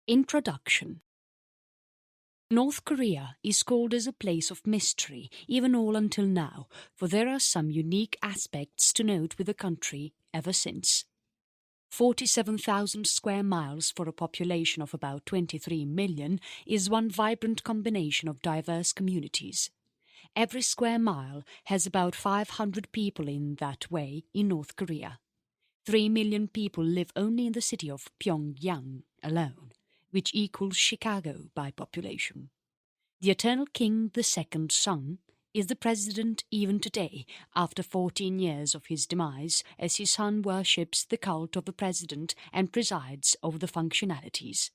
Introduction. North Korea is called as a place of mystery even all until now, for there are some unique aspects to note with the country ever since. 47,000 square miles for a population of about 23 million is one vibrant combination of diverse communities. Every square mile has about 500 people in that way in North Korea. 3 million people live only in the city of Pyongyang alone, which equals Chicago by population. The Eternal King II Sung is the president even today, after 14 years of his demise, as his son worships the cult of the president and presides over the functionalities.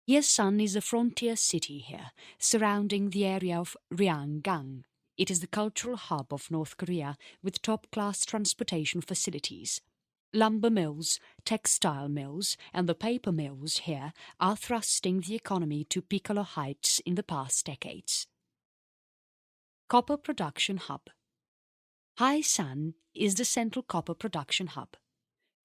Yeosun is a frontier city here, surrounding the area of Ryanggang. It is the cultural hub of North Korea with top-class transportation facilities. Lumber mills, textile mills and the paper mills here are thrusting the economy to piccolo heights in the past decades. Copper Production Hub. Haesan is the central copper production hub.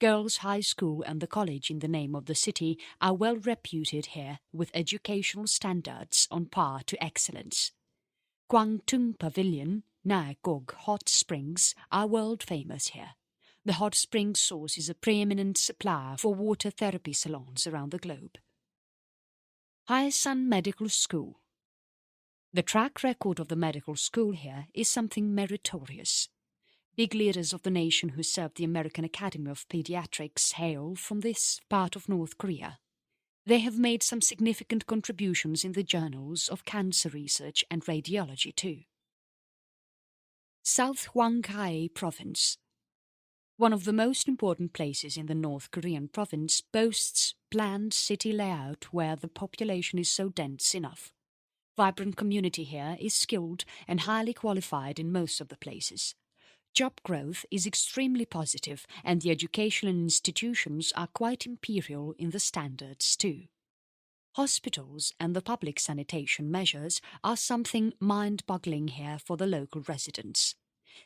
Girls' High School and the college in the name of the city are well reputed here with educational standards on par to excellence. Kwangtung Pavilion, Naegog Hot Springs are world famous here. The hot spring source is a preeminent supplier for water therapy salons around the globe. Haesan Medical School. The track record of the medical school here is something meritorious. Big leaders of the nation who served the American Academy of Pediatrics hail from this part of North Korea. They have made some significant contributions in the journals of cancer research and radiology too. South Hwanghae Province. One of the most important places in the North Korean province boasts planned city layout where the population is so dense enough. Vibrant community here is skilled and highly qualified in most of the places. Job growth is extremely positive and the educational institutions are quite imperial in the standards too. Hospitals and the public sanitation measures are something mind-boggling here for the local residents.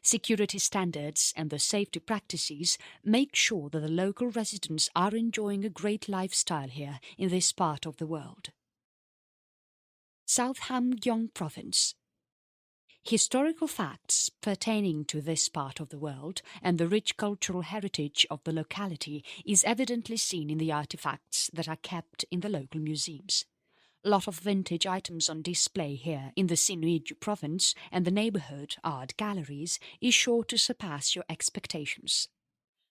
Security standards and the safety practices make sure that the local residents are enjoying a great lifestyle here in this part of the world. South Hamgyong Province. Historical facts pertaining to this part of the world and the rich cultural heritage of the locality is evidently seen in the artifacts that are kept in the local museums. A lot of vintage items on display here in the Sinuiju province and the neighborhood art galleries is sure to surpass your expectations.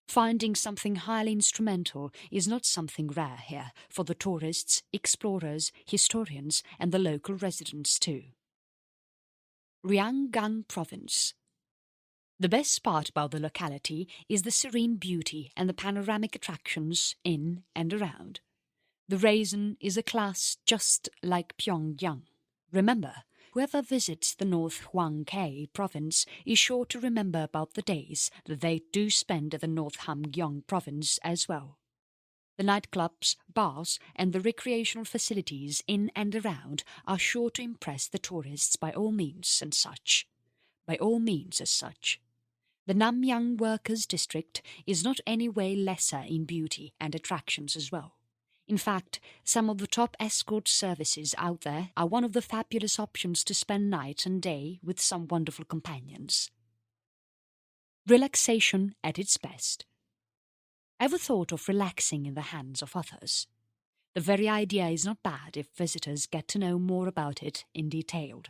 Finding something highly instrumental is not something rare here for the tourists, explorers, historians and the local residents too. Ryanggang Province. The best part about the locality is the serene beauty and the panoramic attractions in and around. The Raisin is a class just like Pyongyang. Remember, whoever visits the North Hwanghae province is sure to remember about the days that they do spend at the North Hamgyong province as well. The nightclubs, bars and the recreational facilities in and around are sure to impress the tourists by all means as such. The Namyang Workers' District is not any way lesser in beauty and attractions as well. In fact, some of the top escort services out there are one of the fabulous options to spend night and day with some wonderful companions. Relaxation at its best. Ever thought of relaxing in the hands of others? The very idea is not bad if visitors get to know more about it in detail.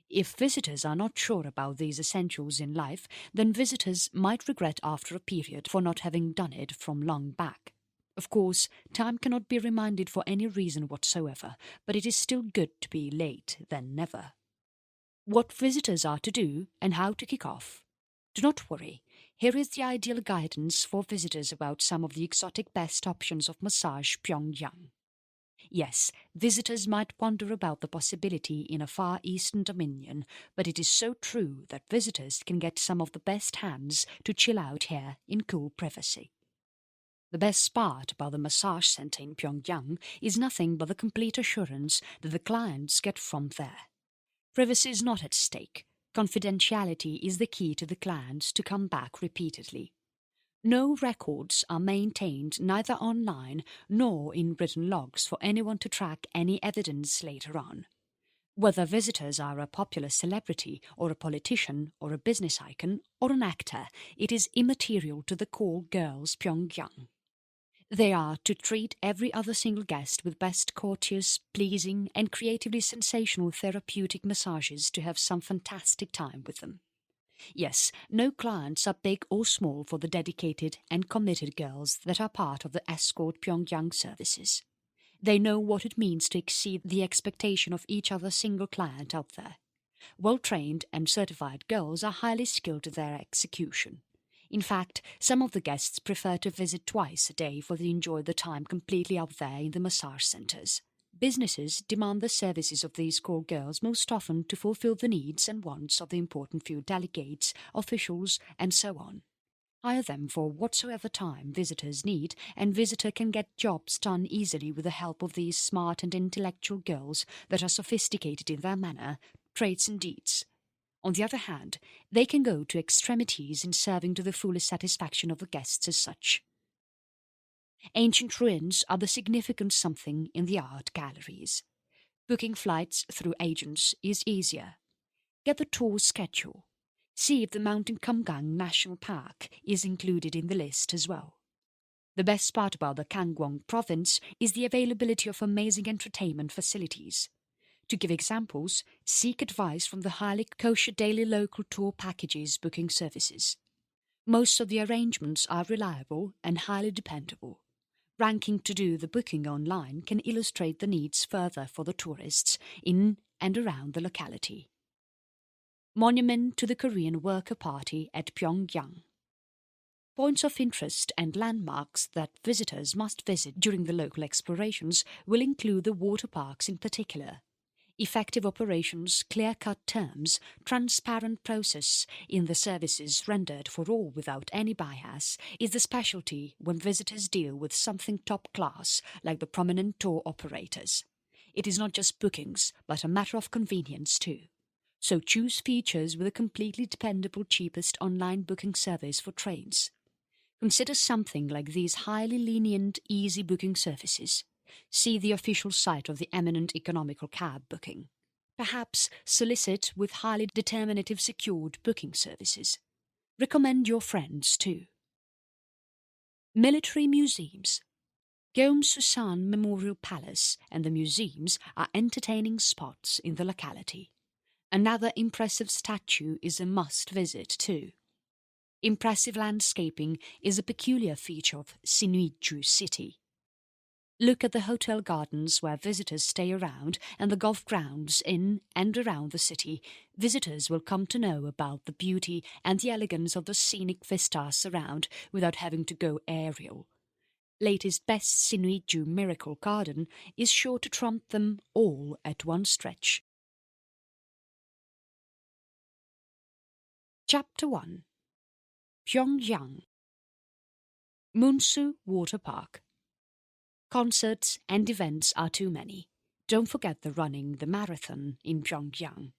If visitors are not sure about these essentials in life, then visitors might regret after a period for not having done it from long back. Of course, time cannot be reminded for any reason whatsoever, but it is still good to be late than never. What visitors are to do and how to kick off. Do not worry, here is the ideal guidance for visitors about some of the exotic best options of massage Pyongyang. Yes, visitors might wonder about the possibility in a far eastern dominion, but it is so true that visitors can get some of the best hands to chill out here in cool privacy. The best part about the massage center in Pyongyang is nothing but the complete assurance that the clients get from there. Privacy is not at stake. Confidentiality is the key to the clients to come back repeatedly. No records are maintained neither online nor in written logs for anyone to track any evidence later on. Whether visitors are a popular celebrity or a politician or a business icon or an actor, it is immaterial to the call girls Pyongyang. They are to treat every other single guest with best courteous, pleasing and creatively sensational therapeutic massages to have some fantastic time with them. Yes, no clients are big or small for the dedicated and committed girls that are part of the Escort Pyongyang services. They know what it means to exceed the expectation of each other single client out there. Well-trained and certified girls are highly skilled at their execution. In fact, some of the guests prefer to visit twice a day for to enjoy the time completely out there in the massage centers. Businesses demand the services of these call girls most often to fulfill the needs and wants of the important few delegates, officials, and so on. Hire them for whatsoever time visitors need, and visitor can get jobs done easily with the help of these smart and intellectual girls that are sophisticated in their manner, traits and deeds. On the other hand, they can go to extremities in serving to the fullest satisfaction of the guests as such. Ancient ruins are the significant something in the art galleries. Booking flights through agents is easier. Get the tour schedule. See if the Mountain Kumgang National Park is included in the list as well. The best part about the Kangwon province is the availability of amazing entertainment facilities. To give examples, seek advice from the highly kosher daily local tour packages booking services. Most of the arrangements are reliable and highly dependable. Ranking to do the booking online can illustrate the needs further for the tourists in and around the locality. Monument to the Korean Worker Party at Pyongyang. Points of interest and landmarks that visitors must visit during the local explorations will include the water parks in particular. Effective operations, clear-cut terms, transparent process in the services rendered for all without any bias is the specialty when visitors deal with something top-class like the prominent tour operators. It is not just bookings, but a matter of convenience too. So choose features with a completely dependable cheapest online booking service for trains. Consider something like these highly lenient, easy booking services. See the official site of the eminent economical cab booking. Perhaps solicit with highly determinative secured booking services. Recommend your friends too. Military museums. Gyeongsusan Memorial Palace and the museums are entertaining spots in the locality. Another impressive statue is a must-visit too. Impressive landscaping is a peculiar feature of Sinuiju city. Look at the hotel gardens where visitors stay around and the golf grounds in and around the city. Visitors will come to know about the beauty and the elegance of the scenic vistas around without having to go aerial. Latest best Sinuiju Miracle Garden is sure to trump them all at one stretch. Chapter 1. Pyongyang. Munsu Water Park. Concerts and events are too many. Don't forget the marathon in Pyongyang.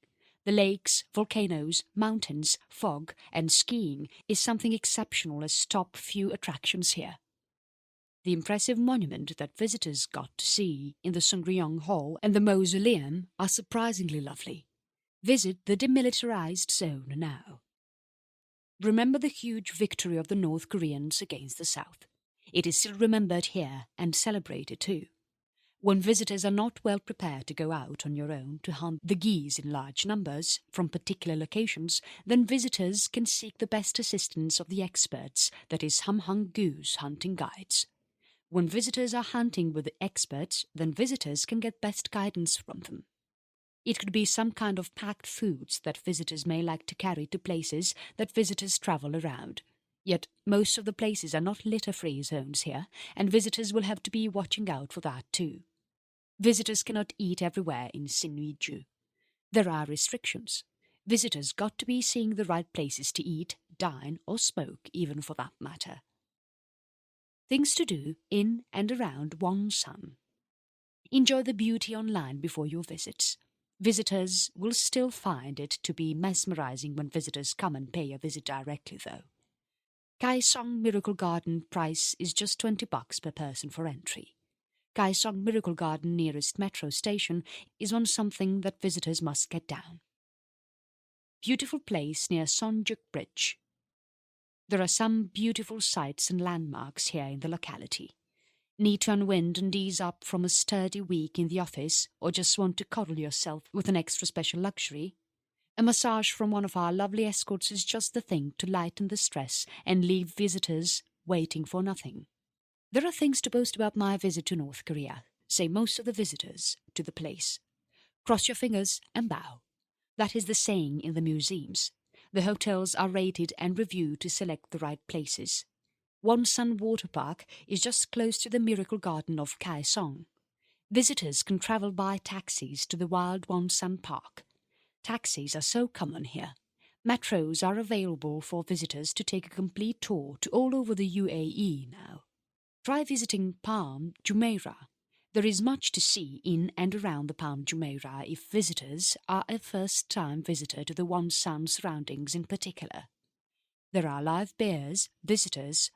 The lakes, volcanoes, mountains, fog and skiing is something exceptional as top few attractions here. The impressive monument that visitors got to see in the Sungryong Hall and the mausoleum are surprisingly lovely. Visit the demilitarized zone now. Remember the huge victory of the North Koreans against the South. It is still remembered here and celebrated too. When visitors are not well prepared to go out on your own to hunt the geese in large numbers from particular locations, then visitors can seek the best assistance of the experts, that is Hamhung goose hunting guides. When visitors are hunting with the experts, then visitors can get best guidance from them. It could be some kind of packed foods that visitors may like to carry to places that visitors travel around. Yet most of the places are not litter-free zones here, and visitors will have to be watching out for that too. Visitors cannot eat everywhere in Sinuiju. There are restrictions. Visitors got to be seeing the right places to eat, dine or smoke even for that matter. Things to do in and around Wonsan. Enjoy the beauty online before your visits. Visitors will still find it to be mesmerizing when visitors come and pay a visit directly though. Kaesong Miracle Garden price is just $20 per person for entry. Kaesong Miracle Garden nearest metro station is on something that visitors must get down. Beautiful place near Sonjuk Bridge. There are some beautiful sights and landmarks here in the locality. Need to unwind and ease up from a sturdy week in the office, or just want to cuddle yourself with an extra special luxury? A massage from one of our lovely escorts is just the thing to lighten the stress and leave visitors waiting for nothing. There are things to boast about my visit to North Korea, say most of the visitors to the place. Cross your fingers and bow. That is the saying in the museums. The hotels are rated and reviewed to select the right places. Wonsan Water Park is just close to the Miracle Garden of Kaesong. Visitors can travel by taxis to the Wild Wonsan Park. Taxis are so common here. Metros are available for visitors to take a complete tour to all over the UAE now. Try visiting Palm Jumeirah. There is much to see in and around the Palm Jumeirah if visitors are a first-time visitor to the Wonsan surroundings in particular. There are live bears visitors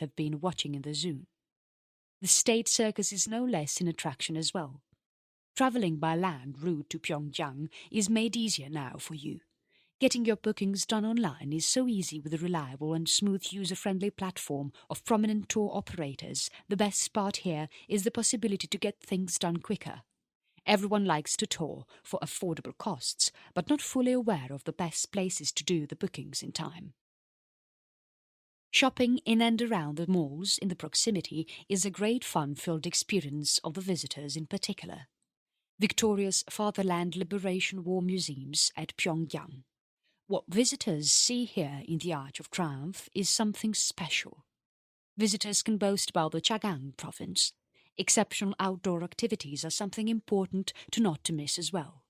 have been watching in the zoo. The state circus is no less an attraction as well. Travelling by land route to Pyongyang is made easier now for you. Getting your bookings done online is so easy with a reliable and smooth user-friendly platform of prominent tour operators. The best part here is the possibility to get things done quicker. Everyone likes to tour for affordable costs, but not fully aware of the best places to do the bookings in time. Shopping in and around the malls in the proximity is a great fun-filled experience of the visitors in particular. Victoria's Fatherland Liberation War Museums at Pyongyang. What visitors see here in the Arch of Triumph is something special. Visitors can boast about the Chagang province. Exceptional outdoor activities are something important not to miss as well.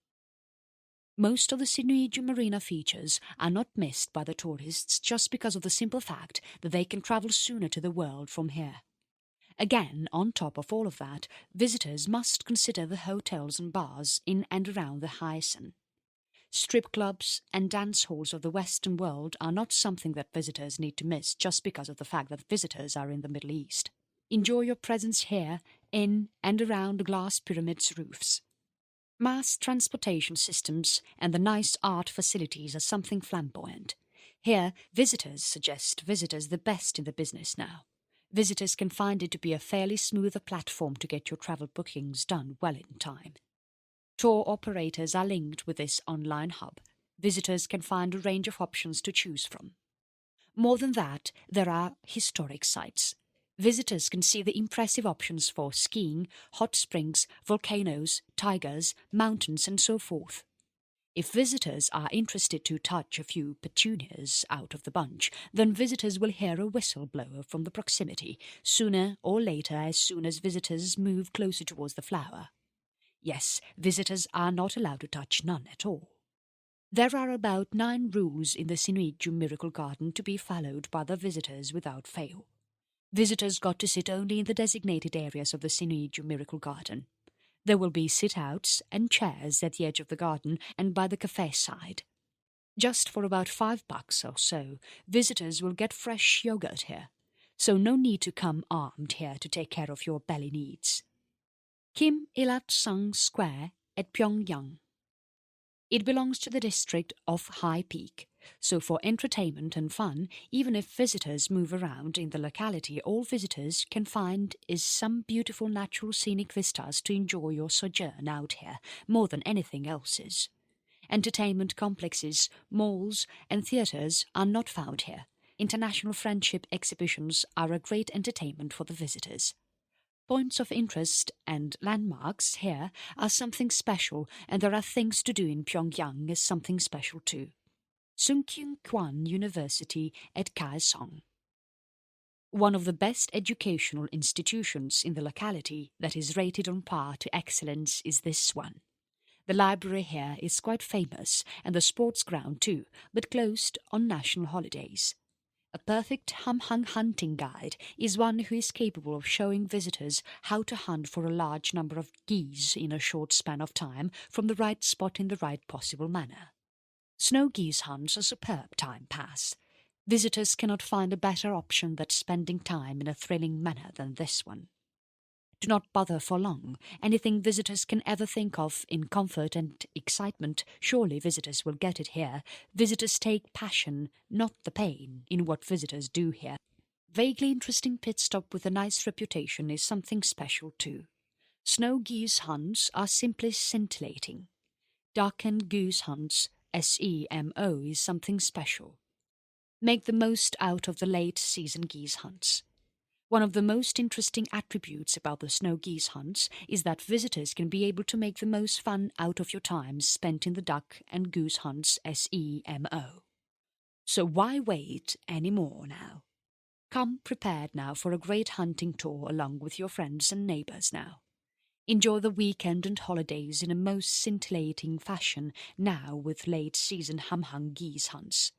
Most of the Sinuiju marina features are not missed by the tourists just because of the simple fact that they can travel sooner to the world from here. Again, on top of all of that, visitors must consider the hotels and bars in and around the Hyacinth. Strip clubs and dance halls of the Western world are not something that visitors need to miss just because of the fact that visitors are in the Middle East. Enjoy your presence here, in and around the glass pyramid's roofs. Mass transportation systems and the nice art facilities are something flamboyant. Here, visitors suggest visitors the best in the business now. Visitors can find it to be a fairly smoother platform to get your travel bookings done well in time. Tour operators are linked with this online hub. Visitors can find a range of options to choose from. More than that, there are historic sites. Visitors can see the impressive options for skiing, hot springs, volcanoes, tigers, mountains and so forth. If visitors are interested to touch a few petunias out of the bunch, then visitors will hear a whistle blower from the proximity, sooner or later as soon as visitors move closer towards the flower. Yes, visitors are not allowed to touch none at all. There are about 9 rules in the Sinuiju Miracle Garden to be followed by the visitors without fail. Visitors got to sit only in the designated areas of the Sinuiju Miracle Garden. There will be sit-outs and chairs at the edge of the garden and by the cafe side. Just for about $5 or so, visitors will get fresh yogurt here, so no need to come armed here to take care of your belly needs. Kim Il-sung Square at Pyongyang. It belongs to the district of High Peak, so for entertainment and fun, even if visitors move around in the locality, all visitors can find is some beautiful natural scenic vistas to enjoy your sojourn out here more than anything else is. Entertainment complexes, malls and theatres are not found here. International friendship exhibitions are a great entertainment for the visitors. Points of interest and landmarks here are something special, and there are things to do in Pyongyang as something special too. Sungkyunkwan University at Kaesong. One of the best educational institutions in the locality that is rated on par to excellence is this one. The library here is quite famous, and the sports ground too, but closed on national holidays. A perfect hum-hung hunting guide is one who is capable of showing visitors how to hunt for a large number of geese in a short span of time from the right spot in the right possible manner. Snow geese hunts are superb time pass. Visitors cannot find a better option than spending time in a thrilling manner than this one. Do not bother for long. Anything visitors can ever think of in comfort and excitement, surely visitors will get it here. Visitors take passion, not the pain, in what visitors do here. Vaguely interesting pit stop with a nice reputation is something special too. Snow geese hunts are simply scintillating. Duck and goose hunts, SEMO, is something special. Make the most out of the late season geese hunts. One of the most interesting attributes about the snow geese hunts is that visitors can be able to make the most fun out of your time spent in the duck and goose hunts SEMO. So why wait any more now? Come prepared now for a great hunting tour along with your friends and neighbours now. Enjoy the weekend and holidays in a most scintillating fashion now with late season hum-hung geese hunts.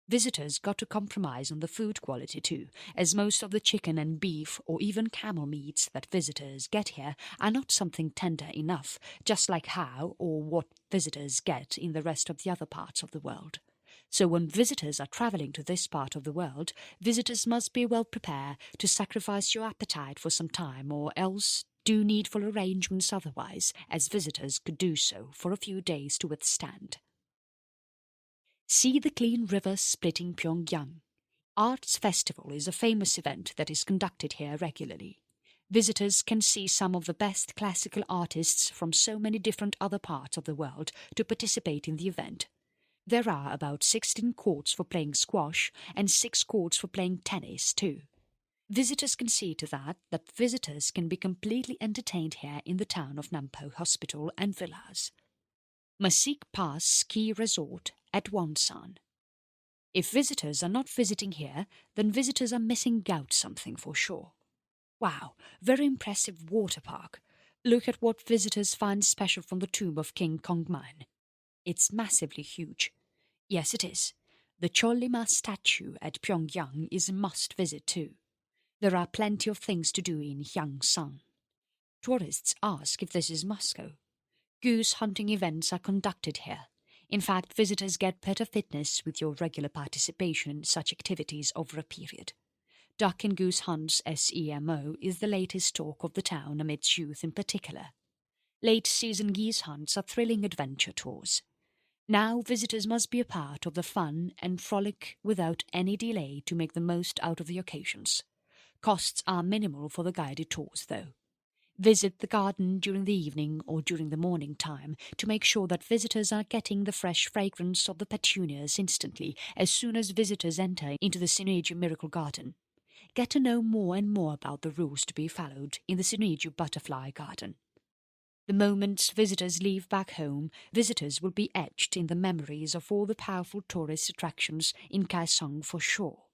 Visitors got to compromise on the food quality too, as most of the chicken and beef or even camel meats that visitors get here are not something tender enough, just like how or what visitors get in the rest of the other parts of the world. So when visitors are travelling to this part of the world, visitors must be well prepared to sacrifice your appetite for some time, or else do needful arrangements otherwise, as visitors could do so for a few days to withstand. See the clean river splitting Pyongyang. Arts Festival is a famous event that is conducted here regularly. Visitors can see some of the best classical artists from so many different other parts of the world to participate in the event. There are about 16 courts for playing squash and 6 courts for playing tennis too. Visitors can see to that visitors can be completely entertained here in the town of Nampo Hospital and Villas. Masik Pass Ski Resort at Wonsan. If visitors are not visiting here, then visitors are missing out something for sure. Wow, very impressive water park. Look at what visitors find special from the tomb of King Kongman. It's massively huge. Yes, it is. The Cholima statue at Pyongyang is a must-visit too. There are plenty of things to do in Hyangsang. Tourists ask if this is Moscow. Goose hunting events are conducted here. In fact, visitors get better fitness with your regular participation in such activities over a period. Duck and goose hunts SEMO is the latest talk of the town amidst youth in particular. Late season geese hunts are thrilling adventure tours. Now visitors must be a part of the fun and frolic without any delay to make the most out of the occasions. Costs are minimal for the guided tours though. Visit the garden during the evening or during the morning time to make sure that visitors are getting the fresh fragrance of the petunias instantly as soon as visitors enter into the Sinuiju Miracle Garden. Get to know more and more about the rules to be followed in the Sinuiju Butterfly Garden. The moment visitors leave back home, visitors will be etched in the memories of all the powerful tourist attractions in Kaesong for sure.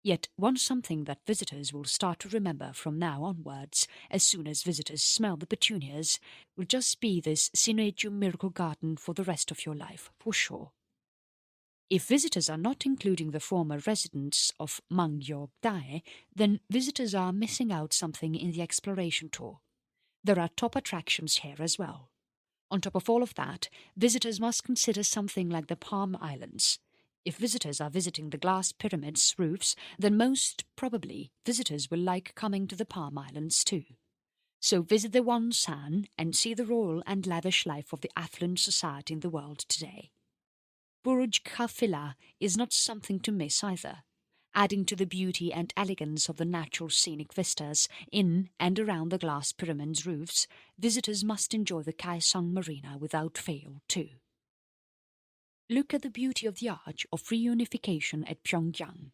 Yet one something that visitors will start to remember from now onwards, as soon as visitors smell the petunias, will just be this Sinuiju Miracle Garden for the rest of your life, for sure. If visitors are not including the former residents of Mangyok-dae, then visitors are missing out something in the exploration tour. There are top attractions here as well. On top of all of that, visitors must consider something like the Palm Islands. If visitors are visiting the glass pyramids roofs, then most probably visitors will like coming to the Palm Islands too. So visit the Wonsan and see the royal and lavish life of the affluent society in the world today. Burj Khalifa is not something to miss either. Adding to the beauty and elegance of the natural scenic vistas in and around the glass pyramids roofs, visitors must enjoy the Kaesong Marina without fail too. Look at the beauty of the Arch of Reunification at Pyongyang.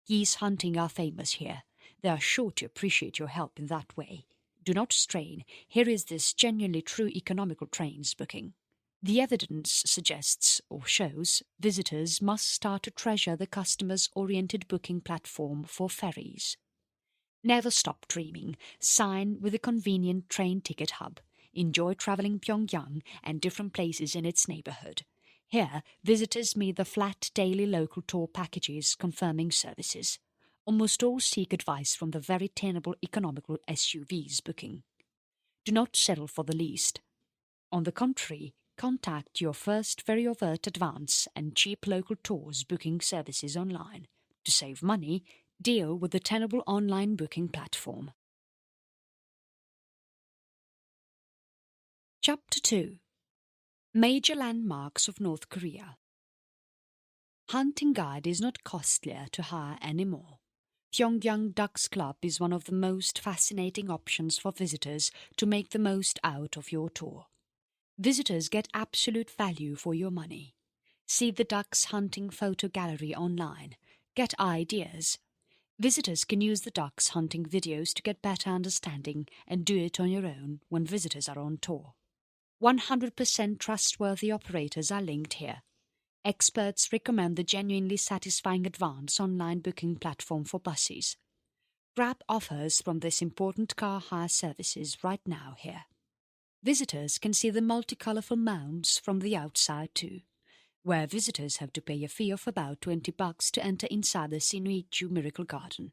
Geese hunting are famous here. They are sure to appreciate your help in that way. Do not strain. Here is this genuinely true economical trains booking. The evidence suggests or shows visitors must start to treasure the customers-oriented booking platform for ferries. Never stop dreaming. Sign with a convenient train ticket hub. Enjoy travelling Pyongyang and different places in its neighbourhood. Here, visitors meet the flat daily local tour packages confirming services. Almost all seek advice from the very tenable economical SUVs booking. Do not settle for the least. On the contrary, contact your first very overt advance and cheap local tours booking services online. To save money, deal with the tenable online booking platform. Chapter 2. Major Landmarks of North Korea. Hunting guide is not costlier to hire anymore. Pyongyang Ducks Club is one of the most fascinating options for visitors to make the most out of your tour. Visitors get absolute value for your money. See the ducks hunting photo gallery online. Get ideas. Visitors can use the ducks hunting videos to get better understanding and do it on your own when visitors are on tour. 100% trustworthy operators are linked here. Experts recommend the genuinely satisfying advance online booking platform for buses. Grab offers from this important car hire services right now here. Visitors can see the multicolourful mounds from the outside too, where visitors have to pay a fee of about $20 to enter inside the Sinuiju Miracle Garden.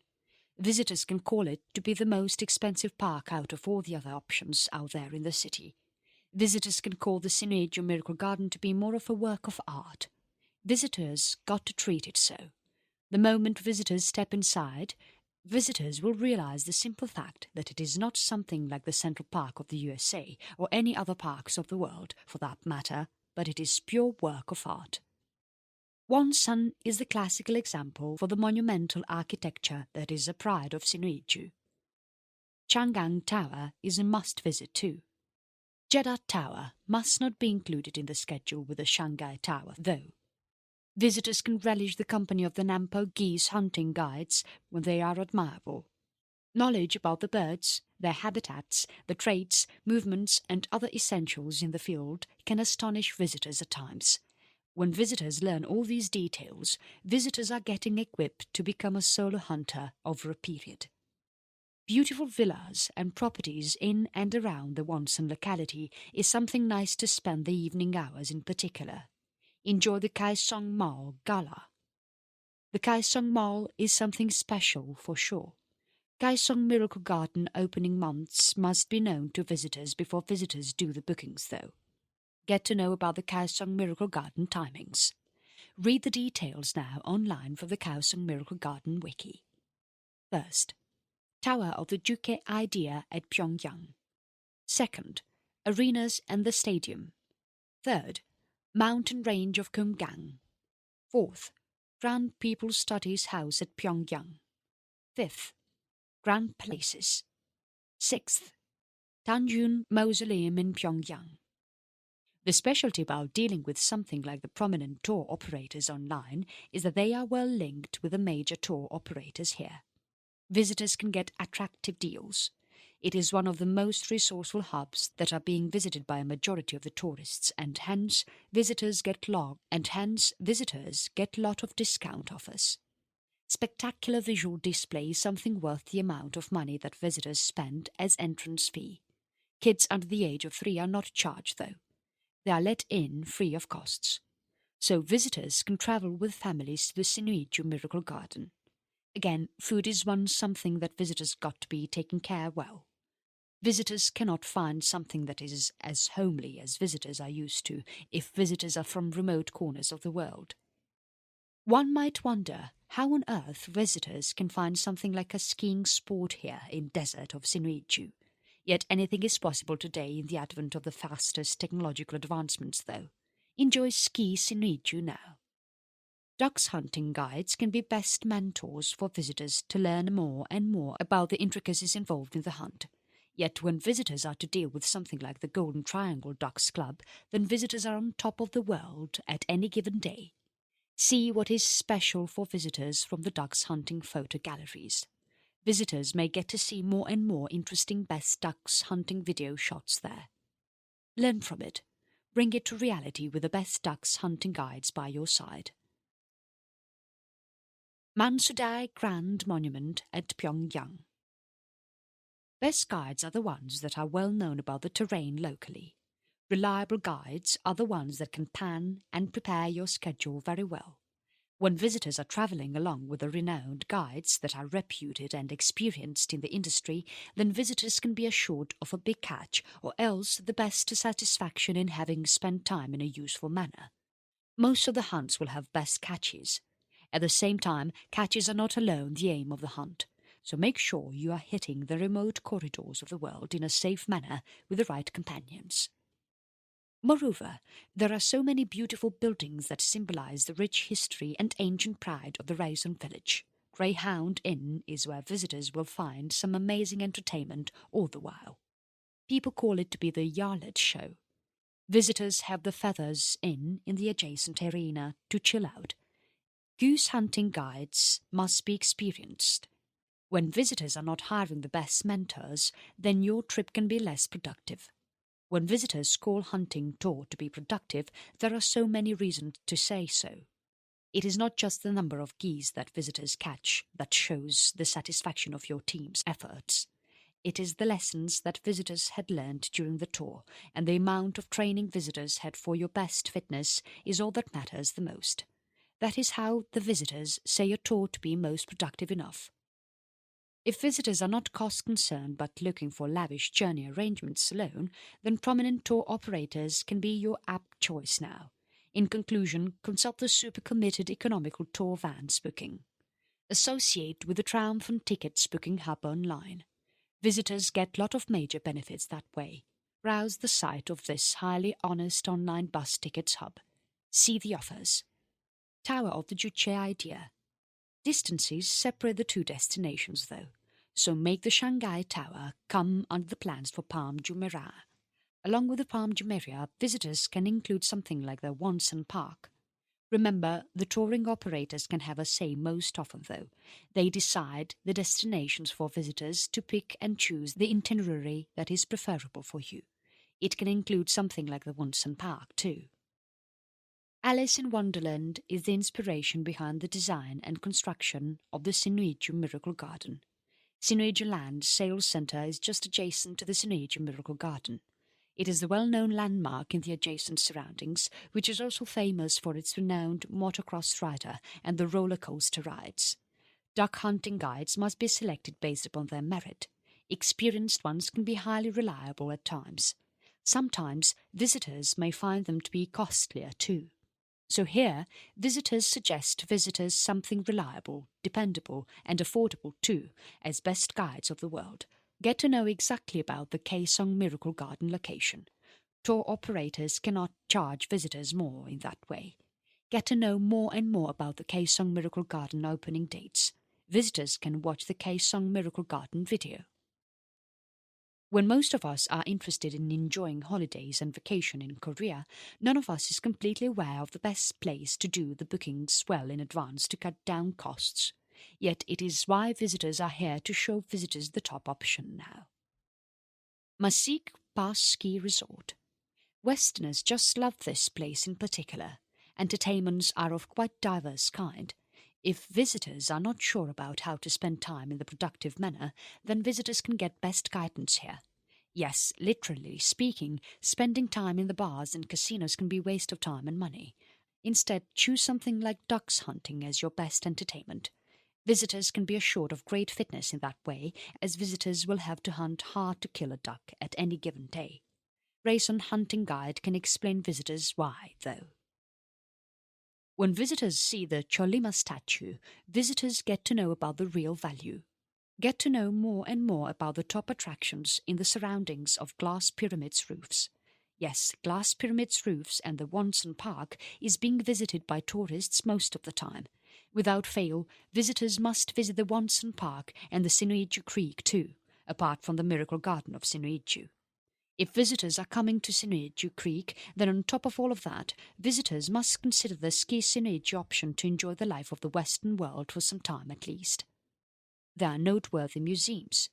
Visitors can call it to be the most expensive park out of all the other options out there in the city. Visitors can call the Sinuiju Miracle Garden to be more of a work of art. Visitors got to treat it so. The moment visitors step inside, visitors will realize the simple fact that it is not something like the Central Park of the USA or any other parks of the world, for that matter, but it is pure work of art. Wonsan is the classical example for the monumental architecture that is a pride of Sinuiju. Chang'an Tower is a must-visit too. Jeddah Tower must not be included in the schedule with the Shanghai Tower, though. Visitors can relish the company of the Nampo geese hunting guides when they are admirable. Knowledge about the birds, their habitats, the traits, movements and other essentials in the field can astonish visitors at times. When visitors learn all these details, visitors are getting equipped to become a solo hunter over a period. Beautiful villas and properties in and around the Wonsan locality is something nice to spend the evening hours in particular. Enjoy the Kaesong Mall Gala. The Kaesong Mall is something special for sure. Kaesong Miracle Garden opening months must be known to visitors before visitors do the bookings though. Get to know about the Kaesong Miracle Garden timings. Read the details now online from the Kaesong Miracle Garden wiki. First, Tower of the Juke Idea at Pyongyang. Second, arenas and the stadium. Third, mountain range of Kobyang. Fourth, Grand People's Studies House at Pyongyang. Fifth, Grand Places. Sixth, Tanjun Mausoleum in Pyongyang. The specialty about dealing with something like the prominent tour operators online is that they are well linked with the major tour operators here. Visitors can get attractive deals. It is one of the most resourceful hubs that are being visited by a majority of the tourists, and hence visitors get lot of discount offers. Spectacular visual display is something worth the amount of money that visitors spend as entrance fee. Kids under the age of 3 are not charged though. They are let in free of costs. So visitors can travel with families to the Sinuiju Miracle Garden. Again, food is something that visitors got to be taken care well. Visitors cannot find something that is as homely as visitors are used to if visitors are from remote corners of the world. One might wonder how on earth visitors can find something like a skiing sport here in desert of Sinuiju. Yet anything is possible today in the advent of the fastest technological advancements though. Enjoy ski Sinuiju now. Ducks hunting guides can be best mentors for visitors to learn more and more about the intricacies involved in the hunt. Yet when visitors are to deal with something like the Golden Triangle Ducks Club, then visitors are on top of the world at any given day. See what is special for visitors from the ducks hunting photo galleries. Visitors may get to see more and more interesting best ducks hunting video shots there. Learn from it. Bring it to reality with the best ducks hunting guides by your side. Mansudai Grand Monument at Pyongyang. Best guides are the ones that are well known about the terrain locally. Reliable guides are the ones that can plan and prepare your schedule very well. When visitors are travelling along with the renowned guides that are reputed and experienced in the industry, then visitors can be assured of a big catch, or else the best satisfaction in having spent time in a useful manner. Most of the hunts will have best catches. At the same time, catches are not alone the aim of the hunt, so make sure you are hitting the remote corridors of the world in a safe manner with the right companions. Moreover, there are so many beautiful buildings that symbolize the rich history and ancient pride of the Raison village. Greyhound Inn is where visitors will find some amazing entertainment all the while. People call it to be the Yarlet Show. Visitors have the Feathers Inn in the adjacent arena to chill out. Goose hunting guides must be experienced. When visitors are not hiring the best mentors, then your trip can be less productive. When visitors call hunting tour to be productive, there are so many reasons to say so. It is not just the number of geese that visitors catch that shows the satisfaction of your team's efforts. It is the lessons that visitors had learned during the tour, and the amount of training visitors had for your best fitness is all that matters the most. That is how the visitors say a tour to be most productive enough. If visitors are not cost-concerned but looking for lavish journey arrangements alone, then prominent tour operators can be your apt choice now. In conclusion, consult the super-committed economical tour vans booking. Associate with the triumphant tickets booking hub online. Visitors get lot of major benefits that way. Browse the site of this highly honest online bus tickets hub. See the offers. Tower of the Juche idea. Distances separate the two destinations though, so make the Shanghai Tower come under the plans for Palm Jumeirah. Along with the Palm Jumeirah, visitors can include something like the Wonsan Park. Remember, the touring operators can have a say most often though. They decide the destinations for visitors to pick and choose the itinerary that is preferable for you. It can include something like the Wonsan Park too. Alice in Wonderland is the inspiration behind the design and construction of the Sinuiju Miracle Garden. Sinuiju Land Sales Centre is just adjacent to the Sinuiju Miracle Garden. It is the well-known landmark in the adjacent surroundings, which is also famous for its renowned motocross rider and the roller coaster rides. Duck hunting guides must be selected based upon their merit. Experienced ones can be highly reliable at times. Sometimes visitors may find them to be costlier too. So here, visitors suggest to visitors something reliable, dependable and affordable too, as best guides of the world. Get to know exactly about the Kaesong Miracle Garden location. Tour operators cannot charge visitors more in that way. Get to know more and more about the Kaesong Miracle Garden opening dates. Visitors can watch the Kaesong Miracle Garden video. When most of us are interested in enjoying holidays and vacation in Korea, none of us is completely aware of the best place to do the bookings well in advance to cut down costs. Yet it is why visitors are here to show visitors the top option now. Masik Pass Ski Resort. Westerners just love this place in particular. Entertainments are of quite diverse kind. If visitors are not sure about how to spend time in the productive manner, then visitors can get best guidance here. Yes, literally speaking, spending time in the bars and casinos can be a waste of time and money. Instead, choose something like ducks hunting as your best entertainment. Visitors can be assured of great fitness in that way, as visitors will have to hunt hard to kill a duck at any given day. Raison Hunting Guide can explain visitors why, though. When visitors see the Cholima statue, visitors get to know about the real value. Get to know more and more about the top attractions in the surroundings of Glass Pyramid's roofs. Yes, Glass Pyramid's roofs and the Wonsan Park is being visited by tourists most of the time. Without fail, visitors must visit the Wonsan Park and the Sinuiju Creek too, apart from the Miracle Garden of Sinuiju. If visitors are coming to Sinuiju Creek, then on top of all of that, visitors must consider the Ski Sinuiju option to enjoy the life of the Western world for some time at least. There are noteworthy museums.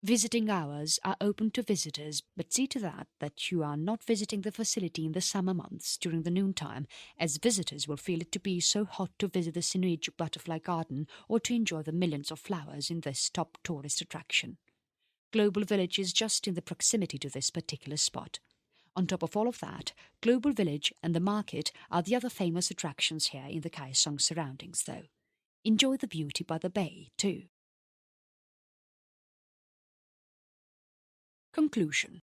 Visiting hours are open to visitors, but see to that you are not visiting the facility in the summer months during the noontime, as visitors will feel it to be so hot to visit the Sinuiju Butterfly Garden or to enjoy the millions of flowers in this top tourist attraction. Global Village is just in the proximity to this particular spot. On top of all of that, Global Village and the market are the other famous attractions here in the Kaesong surroundings though. Enjoy the beauty by the bay too. Conclusion.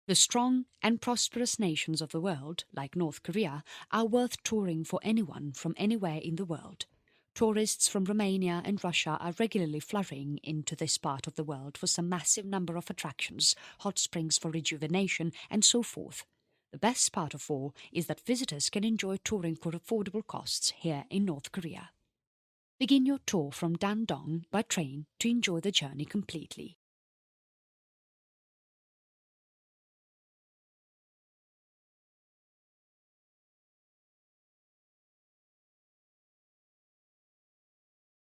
The strong and prosperous nations of the world, like North Korea, are worth touring for anyone from anywhere in the world. Tourists from Romania and Russia are regularly flurrying into this part of the world for some massive number of attractions, hot springs for rejuvenation, and so forth. The best part of all is that visitors can enjoy touring for affordable costs here in North Korea. Begin your tour from Dandong by train to enjoy the journey completely.